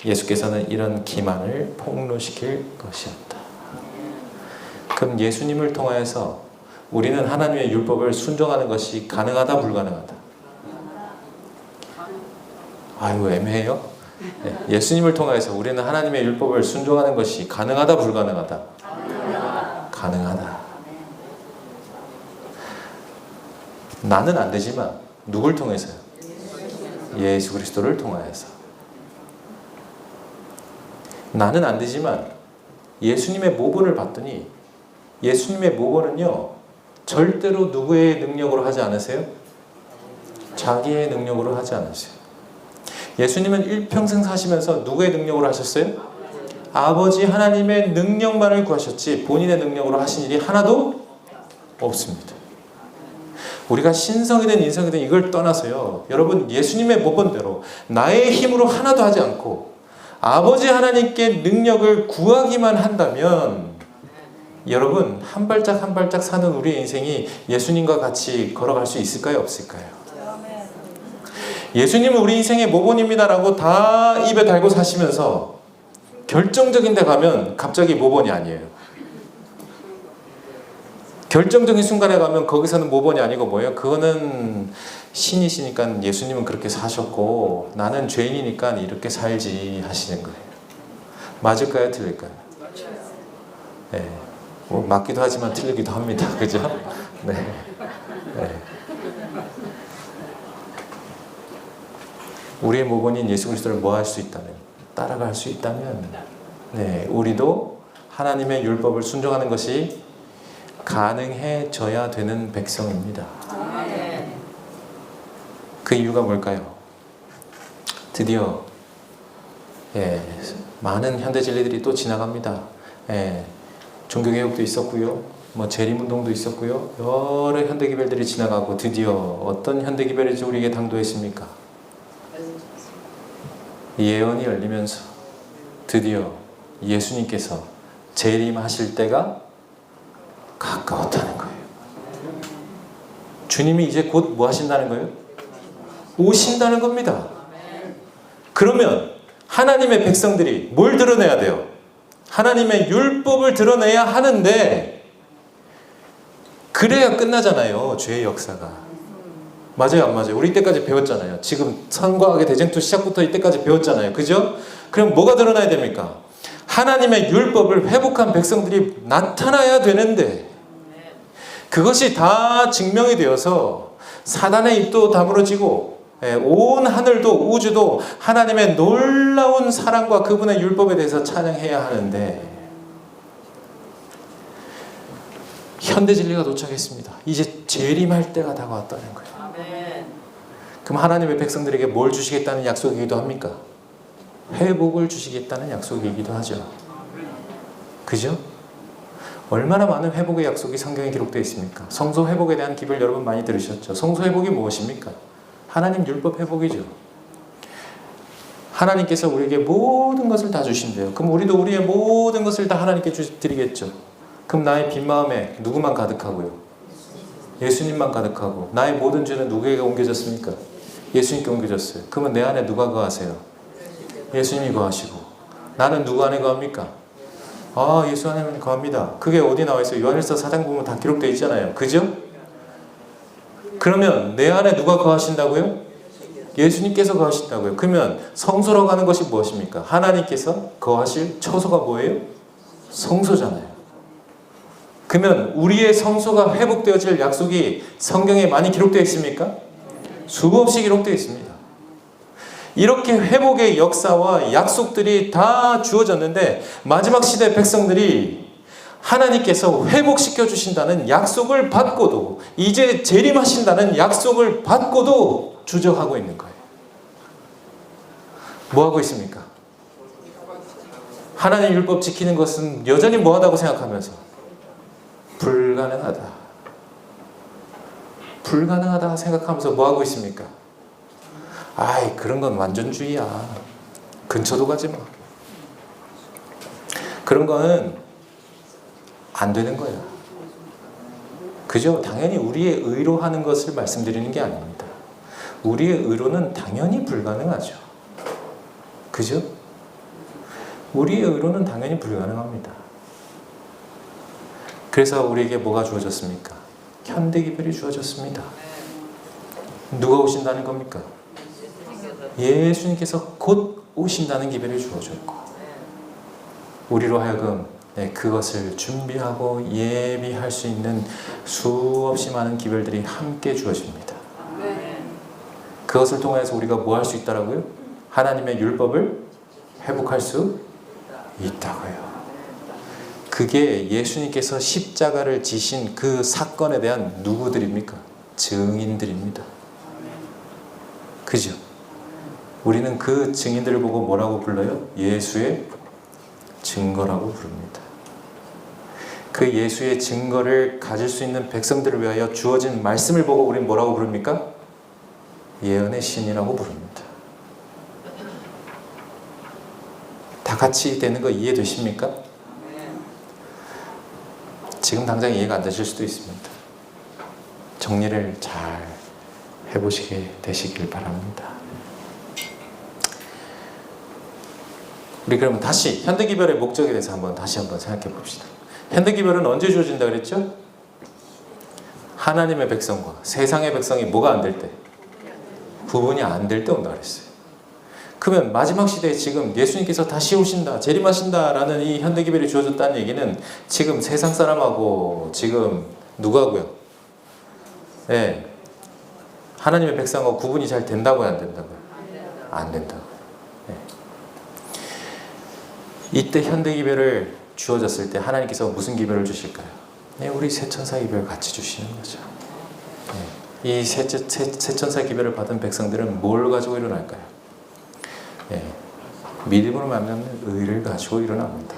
Speaker 1: 예수께서는 이런 기만을 폭로시킬 것이었다. 그럼 예수님을 통하여서 우리는 하나님의 율법을 순종하는 것이 가능하다, 불가능하다? 아유, 애매해요. 예수님을 통하여서 우리는 하나님의 율법을 순종하는 것이 가능하다, 불가능하다? 가능하다. 나는 안 되지만 누굴 통해서요? 예수 그리스도를 통하여서. 나는 안 되지만 예수님의 모본을 봤더니 예수님의 모본은요 절대로 누구의 능력으로 하지 않으세요? 자기의 능력으로 하지 않으세요. 예수님은 일평생 사시면서 누구의 능력으로 하셨어요? 아버지 하나님의 능력만을 구하셨지 본인의 능력으로 하신 일이 하나도 없습니다. 우리가 신성이든 인성이든 이걸 떠나서요, 여러분 예수님의 모본대로 나의 힘으로 하나도 하지 않고 아버지 하나님께 능력을 구하기만 한다면 여러분 한 발짝 한 발짝 사는 우리의 인생이 예수님과 같이 걸어갈 수 있을까요, 없을까요? 예수님은 우리 인생의 모본입니다라고 다 입에 달고 사시면서 결정적인 데 가면 갑자기 모본이 아니에요. 결정적인 순간에 가면 거기서는 모본이 아니고 뭐예요? 그거는 신이시니까 예수님은 그렇게 사셨고 나는 죄인이니까 이렇게 살지 하시는 거예요. 맞을까요? 틀릴까요? 네. 뭐 맞기도 하지만 틀리기도 합니다. 그죠? 네. 네. 우리의 모본인 예수 그리스도를 뭐 할 수 있다면, 따라갈 수 있다면, 네, 우리도 하나님의 율법을 순종하는 것이 가능해져야 되는 백성입니다. 그 이유가 뭘까요? 드디어 많은 현대 진리들이 또 지나갑니다. 종교개혁도 있었고요, 뭐 재림운동도 있었고요, 여러 현대기별들이 지나가고 드디어 어떤 현대기별이 우리에게 당도했습니까? 예언이 열리면서 드디어 예수님께서 재림하실 때가 가까웠다는 거예요. 주님이 이제 곧 뭐 하신다는 거예요? 오신다는 겁니다. 그러면 하나님의 백성들이 뭘 드러내야 돼요? 하나님의 율법을 드러내야 하는데 그래야 끝나잖아요. 죄의 역사가. 맞아요, 안 맞아요? 우리 때까지 배웠잖아요. 지금 선과학의 대쟁투 시작부터 이때까지 배웠잖아요. 그죠? 그럼 뭐가 드러나야 됩니까? 하나님의 율법을 회복한 백성들이 나타나야 되는데 그것이 다 증명이 되어서 사단의 입도 다물어지고 온 하늘도 우주도 하나님의 놀라운 사랑과 그분의 율법에 대해서 찬양해야 하는데 현대 진리가 도착했습니다. 이제 재림할 때가 다가왔다는 거예요. 그럼 하나님의 백성들에게 뭘 주시겠다는 약속이기도 합니까? 회복을 주시겠다는 약속이기도 하죠. 그죠? 얼마나 많은 회복의 약속이 성경에 기록되어 있습니까? 성소 회복에 대한 기별 여러분 많이 들으셨죠? 성소 회복이 무엇입니까? 하나님 율법 회복이죠. 하나님께서 우리에게 모든 것을 다 주신대요. 그럼 우리도 우리의 모든 것을 다 하나님께 드리겠죠. 그럼 나의 빈 마음에 누구만 가득하고요? 예수님만 가득하고 나의 모든 죄는 누구에게 옮겨졌습니까? 예수님께 옮겨졌어요. 그러면 내 안에 누가 거하세요? 예수님이 거하시고 나는 누구 안에 거합니까? 아, 예수 안에 거합니다. 그게 어디 나와 있어요? 요한일서 4장 보면 다 기록되어 있잖아요. 그죠? 그러면 내 안에 누가 거하신다고요? 예수님께서 거하신다고요. 그러면 성소라고 하는 것이 무엇입니까? 하나님께서 거하실 처소가 뭐예요? 성소잖아요. 그러면 우리의 성소가 회복되어질 약속이 성경에 많이 기록되어 있습니까? 수없이 기록되어 있습니다. 이렇게 회복의 역사와 약속들이 다 주어졌는데 마지막 시대 백성들이 하나님께서 회복시켜 주신다는 약속을 받고도, 이제 재림하신다는 약속을 받고도 주저하고 있는 거예요. 뭐 하고 있습니까? 하나님 율법 지키는 것은 여전히 뭐하다고 생각하면서 불가능하다. 불가능하다 생각하면서 뭐 하고 있습니까? 아이, 그런 건 완전주의야. 근처도 가지 마. 그런 거는 안 되는 거야. 그죠? 당연히 우리의 의로 하는 것을 말씀드리는 게 아닙니다. 우리의 의로는 당연히 불가능하죠. 그죠? 우리의 의로는 당연히 불가능합니다. 그래서 우리에게 뭐가 주어졌습니까? 현대기별이 주어졌습니다. 누가 오신다는 겁니까? 예수님께서 곧 오신다는 기별이 주어졌고, 우리로 하여금 그것을 준비하고 예비할 수 있는 수없이 많은 기별들이 함께 주어집니다. 그것을 통해서 우리가 뭐 할 수 있다라고요? 하나님의 율법을 회복할 수 있다고요. 그게 예수님께서 십자가를 지신 그 사건에 대한 누구들입니까? 증인들입니다. 그죠? 우리는 그 증인들을 보고 뭐라고 불러요? 예수의 증거라고 부릅니다. 그 예수의 증거를 가질 수 있는 백성들을 위하여 주어진 말씀을 보고 우리는 뭐라고 부릅니까? 예언의 신이라고 부릅니다. 다 같이 되는 거 이해되십니까? 지금 당장 이해가 안 되실 수도 있습니다. 정리를 잘 해보시게 되시길 바랍니다. 우리 그러면 다시 현대기별의 목적에 대해서 다시 한번 생각해 봅시다. 현대기별은 언제 주어진다 그랬죠? 하나님의 백성과 세상의 백성이 뭐가 안 될 때? 구분이 안 될 때 온다 그랬어요. 그러면 마지막 시대에 지금 예수님께서 다시 오신다, 재림하신다라는 이 현대기별이 주어졌다는 얘기는 지금 세상 사람하고 지금 누구하고요? 네. 하나님의 백성하고 구분이 잘 된다고요, 안 된다고요? 안 된다고. 네. 이때 현대기별을 주어졌을 때 하나님께서 무슨 기별을 주실까요? 네, 우리 세천사 기별 같이 주시는 거죠. 네. 이 세천사 기별을 받은 백성들은 뭘 가지고 일어날까요? 네. 믿음으로 만나는 의를 가지고 일어납니다.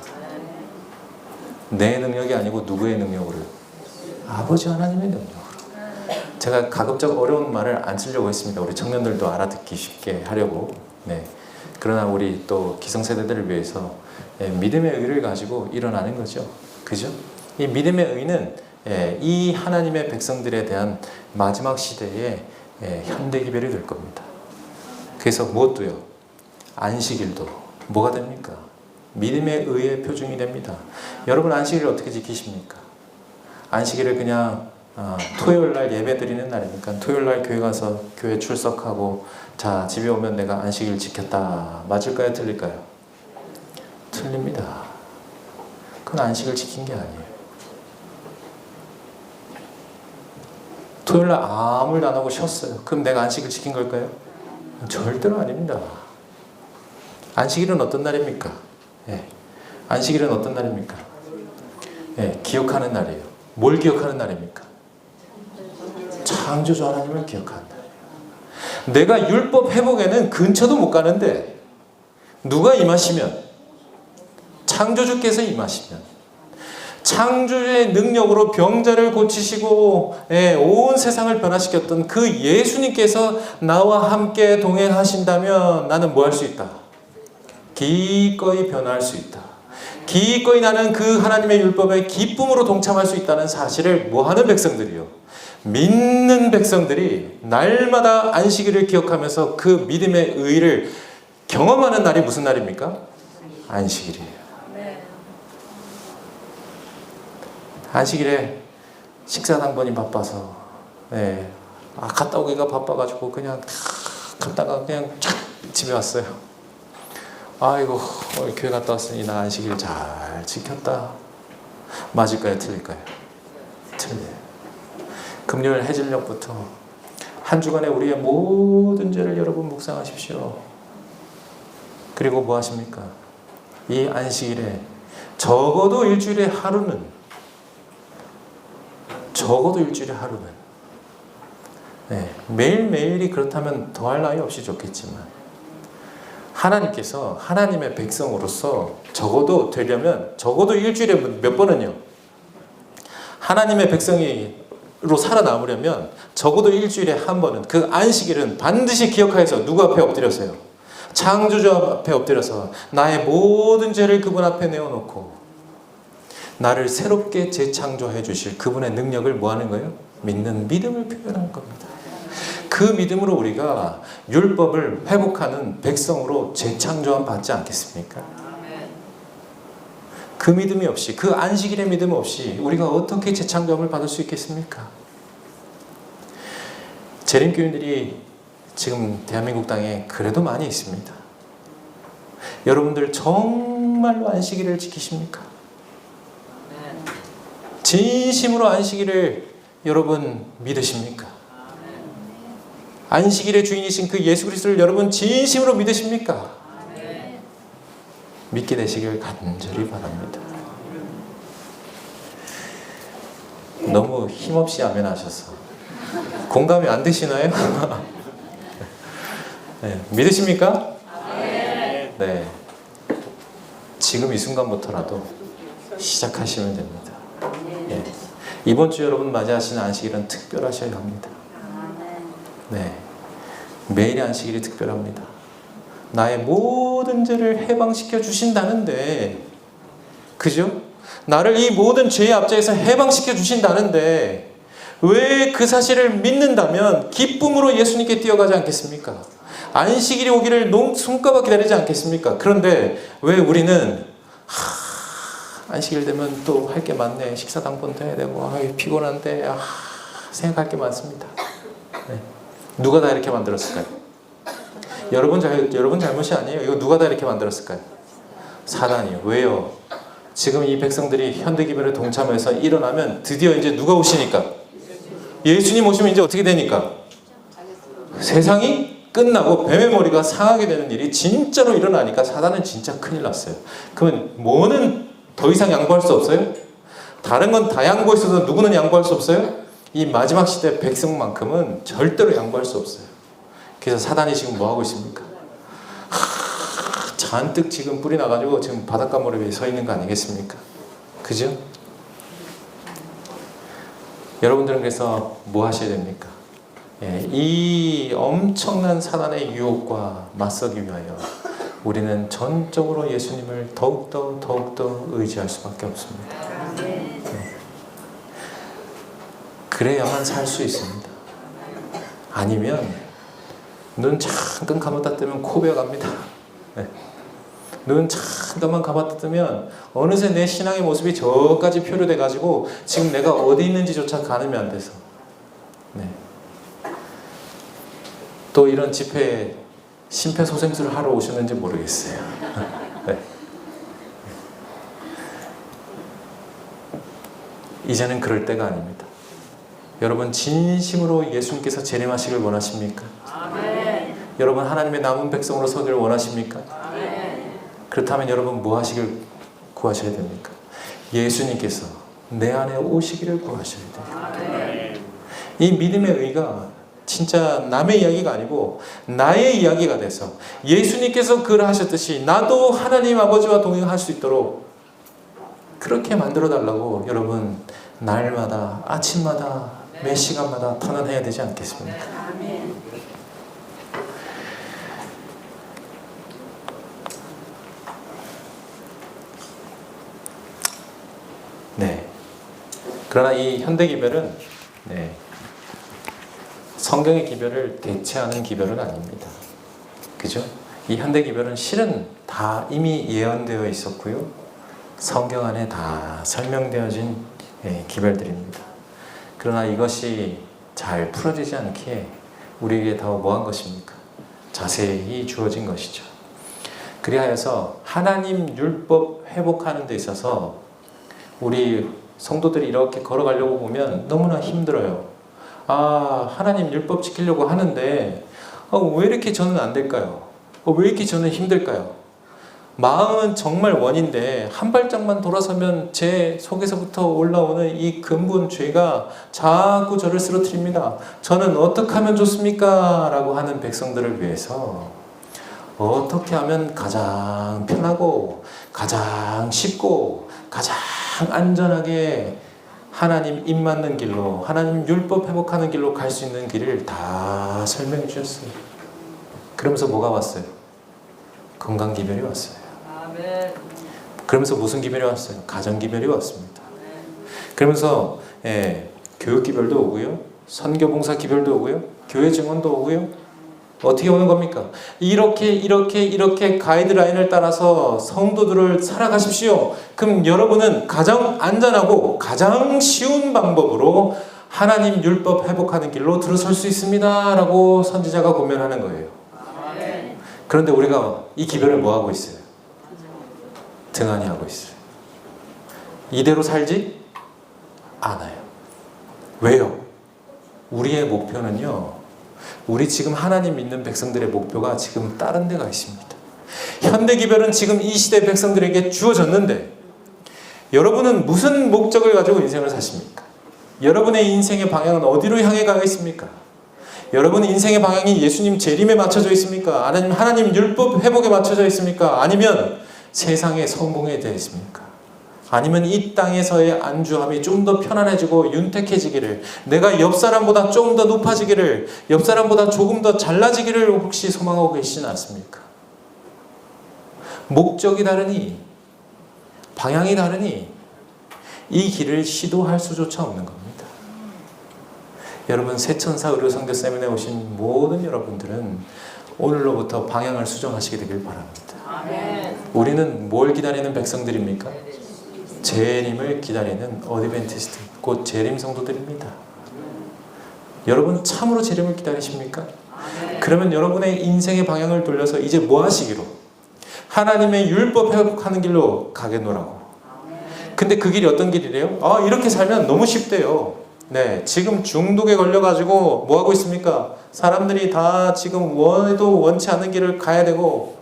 Speaker 1: 내 능력이 아니고 누구의 능력으로? 아버지 하나님의 능력으로. 제가 가급적 어려운 말을 안 쓰려고 했습니다. 우리 청년들도 알아듣기 쉽게 하려고. 네. 그러나 우리 또 기성세대들을 위해서 믿음의 의를 가지고 일어나는 거죠. 그죠? 이 믿음의 의는 이 하나님의 백성들에 대한 마지막 시대의 현대기별이 될 겁니다. 그래서 무엇도요? 안식일도 뭐가 됩니까? 믿음의 의의 표징이 됩니다. 여러분 안식일을 어떻게 지키십니까? 안식일을 그냥 토요일날 예배 드리는 날이니까 토요일날 교회 가서 교회 출석하고 자 집에 오면 내가 안식일 지켰다. 맞을까요? 틀릴까요? 틀립니다. 그건 안식일 지킨 게 아니에요. 토요일날 아무 일도 안 하고 쉬었어요. 그럼 내가 안식일 지킨 걸까요? 절대로 아닙니다. 안식일은 어떤 날입니까? 예. 안식일은 어떤 날입니까? 예, 기억하는 날이에요. 뭘 기억하는 날입니까? 창조주 하나님을 기억하는 날이에요. 내가 율법 회복에는 근처도 못 가는데 누가 임하시면? 창조주께서 임하시면 창조주의 능력으로 병자를 고치시고 온 세상을 변화시켰던 그 예수님께서 나와 함께 동행하신다면 나는 뭐 할 수 있다? 기꺼이 변화할 수 있다. 기꺼이 나는 그 하나님의 율법의 기쁨으로 동참할 수 있다는 사실을 뭐하는 백성들이요? 믿는 백성들이 날마다 안식일을 기억하면서 그 믿음의 의를 경험하는 날이 무슨 날입니까? 안식일이에요. 안식일에 식사 당번이 바빠서 갔다 오기가 바빠가지고 그냥 갔다가 그냥 쫙 집에 왔어요. 아이고 오늘 교회 갔다 왔으니 나 안식일 잘 지켰다. 맞을까요? 틀릴까요? 틀려요. 금요일 해질녘부터 한 주간에 우리의 모든 죄를 여러분 묵상하십시오. 그리고 뭐 하십니까? 이 안식일에 적어도 일주일에 하루는 매일매일이 그렇다면 더할 나위 없이 좋겠지만 하나님께서 하나님의 백성으로서 적어도 되려면 적어도 일주일에 몇 번은요, 하나님의 백성으로 살아남으려면 적어도 일주일에 한 번은 그 안식일은 반드시 기억하여서 누구 앞에 엎드려서요? 창조주 앞에 엎드려서 나의 모든 죄를 그분 앞에 내어놓고 나를 새롭게 재창조해 주실 그분의 능력을 뭐 하는 거예요? 믿는 믿음을 표현하는 겁니다. 그 믿음으로 우리가 율법을 회복하는 백성으로 재창조함 받지 않겠습니까? 그 믿음이 없이, 그 안식일의 믿음 없이 우리가 어떻게 재창조함을 받을 수 있겠습니까? 재림교인들이 지금 대한민국 땅에 그래도 많이 있습니다. 여러분들 정말로 안식일을 지키십니까? 진심으로 안식일을 여러분 믿으십니까? 안식일의 주인이신 그 예수 그리스도를 여러분 진심으로 믿으십니까? 믿게 되시길 간절히 바랍니다. 너무 힘없이 아멘 하셔서 공감이 안 되시나요? 네, 믿으십니까? 네. 지금 이 순간부터라도 시작하시면 됩니다. 네. 이번 주 여러분 맞이하시는 안식일은 특별하셔야 합니다. 네. 매일의 안식일이 특별합니다. 나의 모든 죄를 해방시켜 주신다는데, 그죠? 나를 이 모든 죄의 압제에서 해방시켜 주신다는데 왜 그 사실을 믿는다면 기쁨으로 예수님께 뛰어가지 않겠습니까? 안식일이 오기를 손꼽아 기다리지 않겠습니까? 그런데 왜 우리는 안식일 되면 또 할 게 많네, 식사당번도 해야 되고 피곤한데 생각할 게 많습니다. 네. 누가 다 이렇게 만들었을까요? 여러분 잘못이 아니에요. 이거 누가 다 이렇게 만들었을까요? 사단이요. 왜요? 지금 이 백성들이 현대기별에 동참해서 일어나면 드디어 이제 누가 오시니까? 예수님 오시면 이제 어떻게 되니까? 세상이 끝나고 뱀의 머리가 상하게 되는 일이 진짜로 일어나니까 사단은 진짜 큰일 났어요. 그러면 뭐는 더 이상 양보할 수 없어요? 다른 건 다 양보할 수 있어서 누구는 양보할 수 없어요? 이 마지막 시대 백성만큼은 절대로 양보할 수 없어요. 그래서 사단이 지금 뭐 하고 있습니까? 잔뜩 지금 뿔이 나가지고 지금 바닷가 모래 위에 서 있는 거 아니겠습니까? 그죠? 여러분들은 그래서 뭐 하셔야 됩니까? 이 엄청난 사단의 유혹과 맞서기 위하여 우리는 전적으로 예수님을 더욱더 의지할 수밖에 없습니다. 그래야만 살 수 있습니다. 아니면 눈 잠깐 감았다 뜨면 코 베어갑니다. 눈 잠깐만 감았다 뜨면 어느새 내 신앙의 모습이 저까지 표류돼 가지고 지금 내가 어디 있는지조차 가늠이 안 돼서 또 이런 집회에 심폐소생술을 하러 오셨는지 모르겠어요. 네. 이제는 그럴 때가 아닙니다. 여러분 진심으로 예수님께서 재림하시길 원하십니까? 아멘. 여러분 하나님의 남은 백성으로 서기를 원하십니까? 아멘. 그렇다면 여러분 뭐 하시길 구하셔야 됩니까? 예수님께서 내 안에 오시기를 구하셔야 돼요. 아멘. 이 믿음의 의가 진짜 남의 이야기가 아니고 나의 이야기가 돼서 예수님께서 그러하셨듯이 나도 하나님 아버지와 동행할 수 있도록 그렇게 만들어 달라고 여러분 날마다 아침마다 매 시간마다 탄원해야 되지 않겠습니까? 네. 그러나 이 현대 기별은 성경의 기별을 대체하는 기별은 아닙니다. 그죠? 이 현대 기별은 실은 다 이미 예언되어 있었고요. 성경 안에 다 설명되어진 기별들입니다. 그러나 이것이 잘 풀어지지 않기에 우리에게 더 뭐한 것입니까? 자세히 주어진 것이죠. 그리하여서 하나님 율법 회복하는 데 있어서 우리 성도들이 이렇게 걸어가려고 보면 너무나 힘들어요. 하나님 율법 지키려고 하는데 왜 이렇게 저는 안 될까요? 왜 이렇게 저는 힘들까요? 마음은 정말 원인데 한 발짝만 돌아서면 제 속에서부터 올라오는 이 근본 죄가 자꾸 저를 쓰러뜨립니다. 저는 어떻게 하면 좋습니까? 라고 하는 백성들을 위해서 어떻게 하면 가장 편하고 가장 쉽고 가장 안전하게 하나님 입 맞는 길로, 하나님 율법 회복하는 길로 갈 수 있는 길을 다 설명해 주셨어요. 그러면서 뭐가 왔어요? 건강 기별이 왔어요. 그러면서 무슨 기별이 왔어요? 가정 기별이 왔습니다. 그러면서 교육 기별도 오고요, 선교 봉사 기별도 오고요, 교회 증언도 오고요. 어떻게 오는 겁니까? 이렇게 가이드라인을 따라서 성도들을 살아가십시오. 그럼 여러분은 가장 안전하고 가장 쉬운 방법으로 하나님 율법 회복하는 길로 들어설 수 있습니다. 라고 선지자가 고면하는 거예요. 그런데 우리가 이 기별을 뭐 하고 있어요? 등한히 하고 있어요. 이대로 살지 않아요. 왜요? 우리의 목표는요, 우리 지금 하나님 믿는 백성들의 목표가 지금 다른 데가 있습니다. 현대 기별은 지금 이 시대 백성들에게 주어졌는데 여러분은 무슨 목적을 가지고 인생을 사십니까? 여러분의 인생의 방향은 어디로 향해 가 있습니까? 여러분의 인생의 방향이 예수님 재림에 맞춰져 있습니까? 아니면 하나님 율법 회복에 맞춰져 있습니까? 아니면 세상의 성공에 대해 있습니까? 아니면 이 땅에서의 안주함이 좀 더 편안해지고 윤택해지기를, 내가 옆 사람보다 좀 더 높아지기를, 옆 사람보다 조금 더 잘나지기를 혹시 소망하고 계시진 않습니까? 목적이 다르니, 방향이 다르니 이 길을 시도할 수조차 없는 겁니다. 여러분, 새천사 의료선교 세미나에 오신 모든 여러분들은 오늘로부터 방향을 수정하시게 되길 바랍니다. 아멘. 우리는 뭘 기다리는 백성들입니까? 재림을 기다리는 어드벤티스트, 곧 재림 성도들입니다. 여러분 참으로 재림을 기다리십니까? 그러면 여러분의 인생의 방향을 돌려서 이제 뭐 하시기로? 하나님의 율법 회복하는 길로 가겠노라고. 근데 그 길이 어떤 길이래요? 이렇게 살면 너무 쉽대요. 네, 지금 중독에 걸려가지고 뭐 하고 있습니까? 사람들이 다 지금 원해도 원치 않는 길을 가야 되고,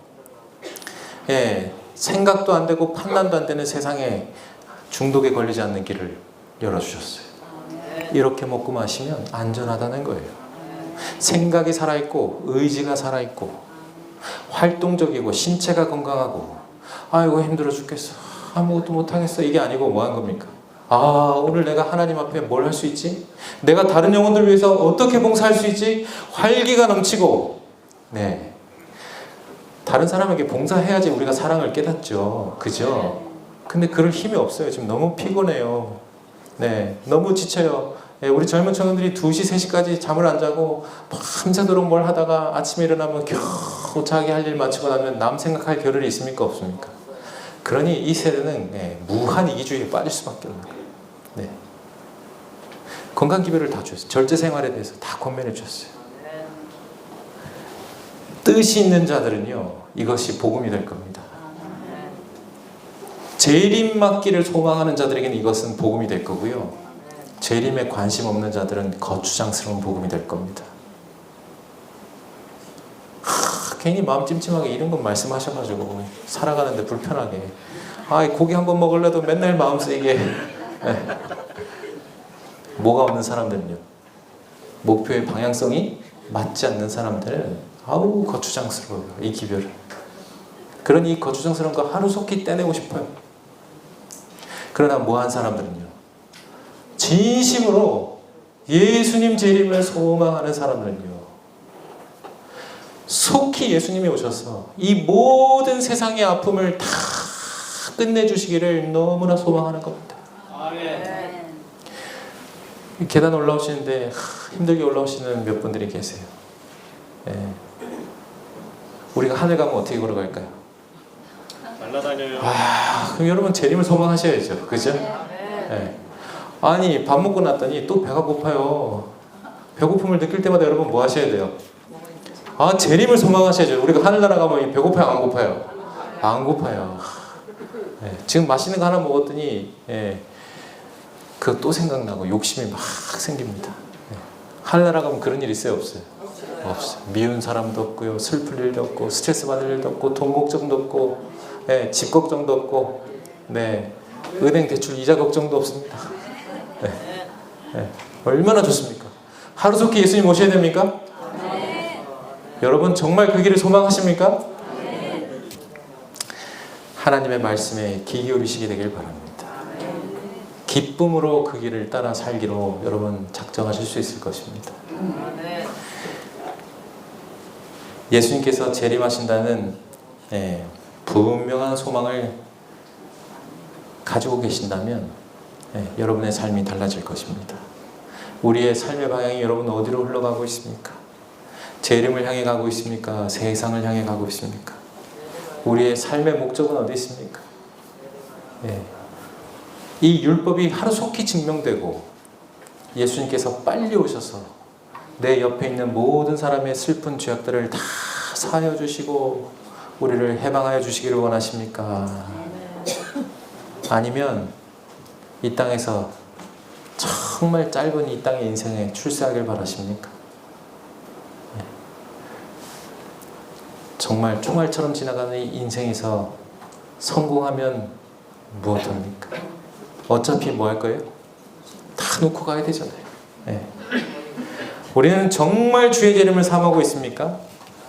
Speaker 1: 생각도 안 되고 판단도 안 되는 세상에 중독에 걸리지 않는 길을 열어주셨어요. 이렇게 먹고 마시면 안전하다는 거예요. 생각이 살아있고 의지가 살아있고 활동적이고 신체가 건강하고, 아이고 힘들어 죽겠어, 아무것도 못하겠어, 이게 아니고 뭐 한 겁니까? 오늘 내가 하나님 앞에 뭘 할 수 있지? 내가 다른 영혼들 위해서 어떻게 봉사할 수 있지? 활기가 넘치고, 다른 사람에게 봉사해야지 우리가 사랑을 깨닫죠. 그죠? 근데 그럴 힘이 없어요. 지금 너무 피곤해요. 너무 지쳐요. 우리 젊은 청년들이 2시, 3시까지 잠을 안 자고 밤새도록 뭘 하다가 아침에 일어나면 겨우 자기 할 일 마치고 나면 남 생각할 겨를이 있습니까? 없습니까? 그러니 이 세대는 무한 이기주의에 빠질 수밖에 없는 거예요. 건강 기별을 다 주셨어요. 절제 생활에 대해서 다 권면해 주셨어요. 뜻이 있는 자들은요, 이것이 복음이 될 겁니다. 재림 맞기를 소망하는 자들에게는 이것은 복음이 될 거고요, 재림에 관심 없는 자들은 거추장스러운 복음이 될 겁니다. 괜히 마음 찜찜하게 이런 건 말씀하셔가지고 살아가는데 불편하게, 고기 한 번 먹을래도 맨날 마음 쓰이게. 뭐가 없는 사람들은요, 목표의 방향성이 맞지 않는 사람들은 거추장스러워요, 이 기별은. 그러니 이 거추장스러운 거 하루속히 떼내고 싶어요. 그러나 뭐한 사람들은요, 진심으로 예수님 재림을 소망하는 사람들은요, 속히 예수님이 오셔서 이 모든 세상의 아픔을 다 끝내주시기를 너무나 소망하는 겁니다. 아멘. 계단 올라오시는데 힘들게 올라오시는 몇 분들이 계세요. 우리가 하늘 가면 어떻게 걸어갈까요?
Speaker 2: 날라다녀요.
Speaker 1: 그럼 여러분 재림을 소망하셔야죠. 그죠? 아니 밥 먹고 났더니 또 배가 고파요. 배고픔을 느낄 때마다 여러분 뭐 하셔야 돼요? 재림을 소망하셔야죠. 우리가 하늘나라 가면 배고파요, 안 고파요? 안 고파요. 지금 맛있는 거 하나 먹었더니 그거 또 생각나고 욕심이 막 생깁니다. 하늘나라 가면 그런 일 있어요, 없어요? 없어요. 미운 사람도 없고요, 슬플 일도 없고, 스트레스 받을 일도 없고, 돈 걱정도 없고, 네, 집 걱정도 없고, 네, 은행 대출 이자 걱정도 없습니다. 네, 네, 얼마나 좋습니까? 하루속히 예수님 오셔야 됩니까? 여러분 정말 그 길을 소망하십니까? 하나님의 말씀에 귀 기울이시게 되길 바랍니다. 기쁨으로 그 길을 따라 살기로 여러분 작정하실 수 있을 것입니다. 예수님께서 재림하신다는 분명한 소망을 가지고 계신다면 여러분의 삶이 달라질 것입니다. 우리의 삶의 방향이 여러분 어디로 흘러가고 있습니까? 재림을 향해 가고 있습니까? 세상을 향해 가고 있습니까? 우리의 삶의 목적은 어디 있습니까? 이 율법이 하루속히 증명되고 예수님께서 빨리 오셔서 내 옆에 있는 모든 사람의 슬픈 죄악들을 다 사하여 주시고 우리를 해방하여 주시기를 원하십니까? 아니면 이 땅에서 정말 짧은 이 땅의 인생에 출세하길 바라십니까? 정말 총알처럼 지나가는 이 인생에서 성공하면 무엇합니까? 어차피 뭐 할 거예요? 다 놓고 가야 되잖아요. 우리는 정말 주의 재림을 사모하고 있습니까?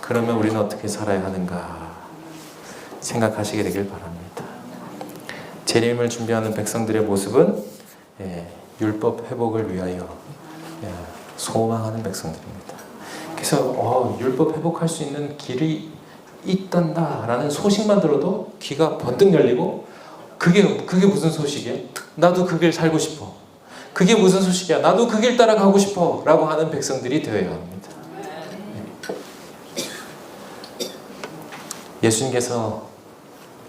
Speaker 1: 그러면 우리는 어떻게 살아야 하는가 생각하시게 되길 바랍니다. 재림을 준비하는 백성들의 모습은 율법 회복을 위하여 소망하는 백성들입니다. 그래서 율법 회복할 수 있는 길이 있단다라는 소식만 들어도 귀가 번뜩 열리고 그게 무슨 소식이에요? 나도 그 길 살고 싶어. 그게 무슨 소식이야? 나도 그 길 따라가고 싶어 라고 하는 백성들이 되어야 합니다. 예수님께서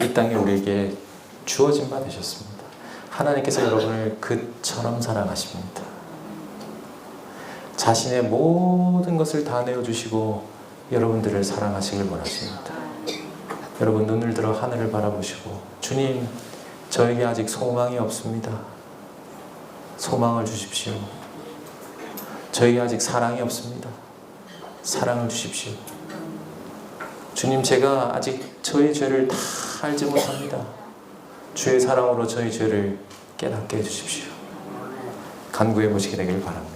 Speaker 1: 이 땅에 우리에게 주어진 바 되셨습니다. 하나님께서 여러분을 그처럼 사랑하십니다. 자신의 모든 것을 다 내어주시고 여러분들을 사랑하시길 원하십니다. 여러분 눈을 들어 하늘을 바라보시고 주님 저에게 아직 소망이 없습니다. 소망을 주십시오. 저에게 아직 사랑이 없습니다. 사랑을 주십시오. 주님 제가 아직 저의 죄를 다 알지 못합니다. 주의 사랑으로 저의 죄를 깨닫게 해주십시오. 간구해 보시게 되길 바랍니다.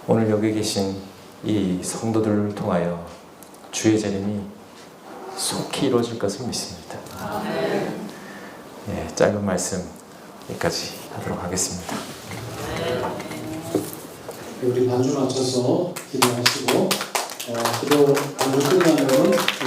Speaker 1: 오늘 여기 계신 이 성도들을 통하여 주의 재림이 속히 이루어질 것을 믿습니다. 짧은 말씀 여기까지 하도록 하겠습니다.
Speaker 3: 우리 반주 맞춰서 기도하시고 기도 반주 끝나면